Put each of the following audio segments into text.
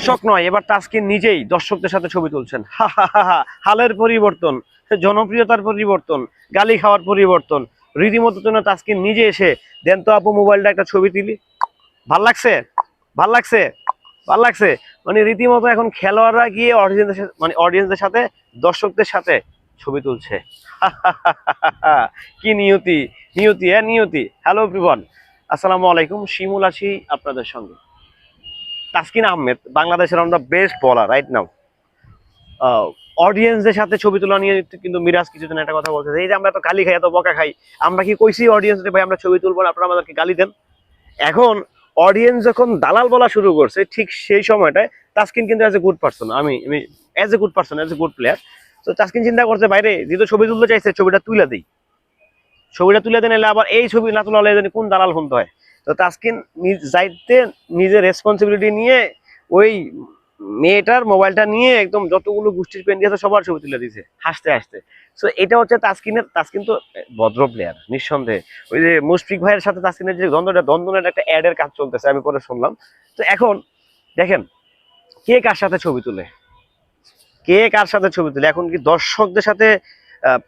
শখ নয়, এবার তাসকিন নিজেই দর্শকদের সাথে ছবি তুলছেন। হালের পরিবর্তন, জনপ্রিয়তার পরিবর্তন, গালি খাওয়ার পরিবর্তন, রীতিমতো জন্য তাসকিন নিজে এসে দেন তো আপু মোবাইলটা একটা ছবি তুলি, ভাল লাগছে, ভাল লাগছে, ভাল লাগছে। মানে রীতিমতো এখন খেলোয়াড়রা গিয়ে অডিয়েন্সদের সাথে দর্শকদের সাথে ছবি তুলছে। কি নিয়তি, নিয়তি, নিয়তি। হ্যালো এভরিওয়ান, আসসালামু আলাইকুম। শিমুল আছি আপনাদের সঙ্গে। তাসকিন আহমেদ বাংলাদেশের আমরা বেস্ট বলার রাইট নাও। অডিয়েন্সদের সাথে ছবি তোলা নিয়ে কিন্তু মিরাজ কিছুদিন একটা কথা বলছে, এই যে আমরা তো গালি খাই, এত বকা খাই, আমরা কি কইছি অডিয়েন্সদের ভাই আমরা ছবি তুলবো না, আপনারা আমাদেরকে গালি দেন? এখন অডিয়েন্স যখন দালাল বলা শুরু করছে, ঠিক সেই সময়টায় তাসকিন কিন্তু অ্যাজ এ গুড পারসন, আমি as a good person, as a good player, তো তাসকিন চিন্তা করছে বাইরে যেহেতু ছবি তুলতে চাইছে, ছবিটা তুলে দিই, ছবিটা তুলে দেন, এলে আবার এই ছবি না তোলা জানি কোন দালাল শুনতে হয়। তো তাসকিন যাইতে নিজের রেসপন্সিবিলিটি নিয়ে ওই মেয়েটার মোবাইলটা নিয়ে একদম যতগুলো গোষ্ঠীর পেন দিয়েছে সবার ছবি তুলে দিয়েছে হাসতে হাসতে। সো এটা হচ্ছে তাসকিন তো ভদ্র প্লেয়ার নিঃসন্দেহে। ওই যে মুশফিক ভাইয়ের সাথে তাসকিনের যে দ্বন্দ্বের একটা অ্যাডের কাজ চলতেছে, আমি পরে শুনলাম। তো এখন দেখেন কে কার সাথে ছবি তুলে, কে কার সাথে ছবি তুলে, এখন কি দর্শকদের সাথে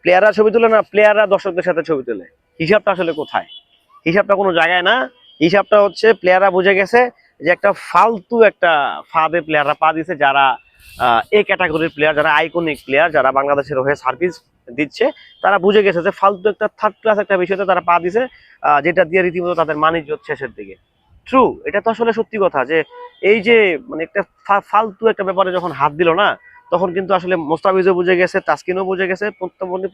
প্লেয়াররা ছবি তুলে না প্লেয়াররা দর্শকদের সাথে ছবি তুলে? হিসাবটা আসলে কোথায়? হিসাবটা কোনো জায়গায় না। হিসাবটা হচ্ছে প্লেয়াররা বুঝে গেছে যে একটা ফালতু একটা ফাঁদে প্লেয়াররা পা দিছে, যারা এই ক্যাটাগরির প্লেয়ার, যারা আইকনিক প্লেয়ার, যারা বাংলাদেশের হয়ে সার্ভিস দিচ্ছে, তারা বুঝে গেছে যে ফালতু একটা থার্ড ক্লাস একটা বিষয়তে তারা পা দিছে, যেটা দিয়ে রীতিমতো তাদের মানিজ্য শেষের দিকে। ট্রু, এটা তো আসলে সত্যি কথা যে এই যে মানে একটা ফালতু একটা ব্যাপারে যখন হাত দিল না, তখন কিন্তু আসলে মোস্তাফিজও বুঝে গেছে, তাসকিনও বুঝে গেছে,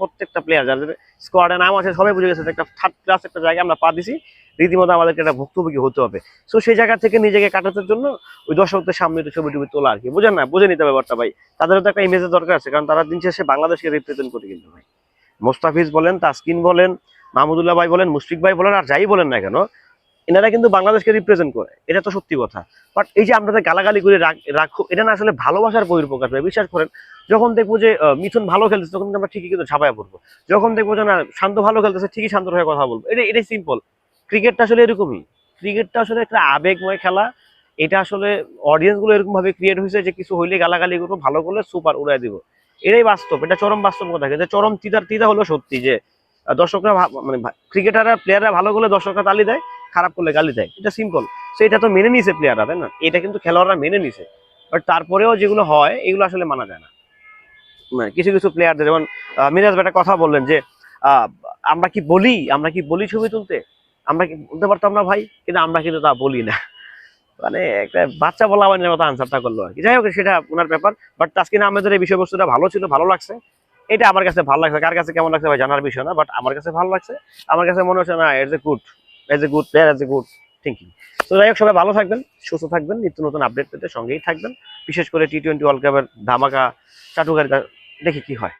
প্রত্যেকটা প্লেয়ার যাদের স্কোয়াডে নাম আছে সবাই বুঝে গেছে যে একটা থার্ড ক্লাস একটা জায়গায় আমরা পা দিছি, রীতিমতো আমাদেরকে একটা ভুক্তভোগী হতে হবে। সো সেই জায়গা থেকে নিজেকে কাটানোর জন্য ওই দর্শকদের সামনে একটু ছবি টবি তোলা আর কি, বুঝেন না, বুঝে নিতে ব্যাপারটা ভাই। তাদেরও তো একটা ইমেজের দরকার আছে, কারণ তারা দিন শেষে বাংলাদেশকে রিপ্রেজেন্ট করে কিন্তু ভাই। মোস্তাফিজ বলেন, তাসকিন বলেন, মাহমুদুল্লাহ ভাই বলেন, মুশফিক ভাই বলেন, আর যাই বলেন না কেন, এনারা কিন্তু বাংলাদেশকে রিপ্রেজেন্ট করে, এটা তো সত্যি কথা। বাট এই যে আমরা গালাগালি করে রাখো, এটা না আসলে ভালোবাসার বহিঃপ্রকাশ ভাই, বিশ্বাস করেন। যখন দেখবো যে মিথুন ভালো খেলতেছে, তখন আমরা ঠিকই কিন্তু ঝাঁপায় পড়বো। যখন দেখবো যে না শান্ত ভালো খেলতেছে, ঠিকই শান্ত হয়ে কথা বলবো। এটাই সিম্পল। ক্রিকেটটা আসলে এরকমই। ক্রিকেটটা আসলে একটা আবেগময় খেলা। এটা আসলে অডিয়েন্স গুলো এরকম ভাবে ক্রিয়েট হয়েছে যে কিছু হইলে গালাগালি করবো, ভালো করলে সুপার উড়াই দিব। এটাই বাস্তব, এটা চরম বাস্তব কথা। কিন্তু চরম তিতা হলো সত্যি যে দর্শকরা মানে ক্রিকেটাররা প্লেয়াররা ভালো করলে দর্শকরা তালি দেয়, খারাপ করলে গালি দেয়, এটা সিম্পল। সো এটা তো মেনে নিছে প্লেয়াররা, তাই না? এটা কিন্তু খেলোয়াড়রা মেনে নিছে। বাট তারপরেও যেগুলো হয় এগুলো আসলে মানা যায় না। কিছু কিছু প্লেয়ারদের যেমন মিরাজ ভাই একটা কথা বললেন যে আমরা কি বলি ছবি তুলতে, আমরা কি বলতে পারতাম না ভাই, কিন্তু আমরা কিন্তু তা বলি না। মানে একটা বাচ্চা বলা আমাদের মতো আনসারটা করলো আর কি। যাই হোক, সেটা ওনার ব্যাপার। বাট তাসকিন আহমেদের এই বিষয়বস্তুটা ভালো ছিল, ভালো লাগছে। এটা আমার কাছে ভালো লাগছে, কার কাছে কেমন লাগছে ভাই জানার বিষয় না, বাট আমার কাছে ভালো লাগছে। আমার কাছে মনে হচ্ছে না as a good player, as a good thinking. তো যাই হোক, সবাই ভালো থাকবেন, সুস্থ থাকবেন, নিত্য নতুন আপডেট পেতে সঙ্গেই থাকবেন। বিশেষ করে T20 ওয়ার্ল্ড কাপের ধামাকা চাটুকারিতা দেখি কি হয়।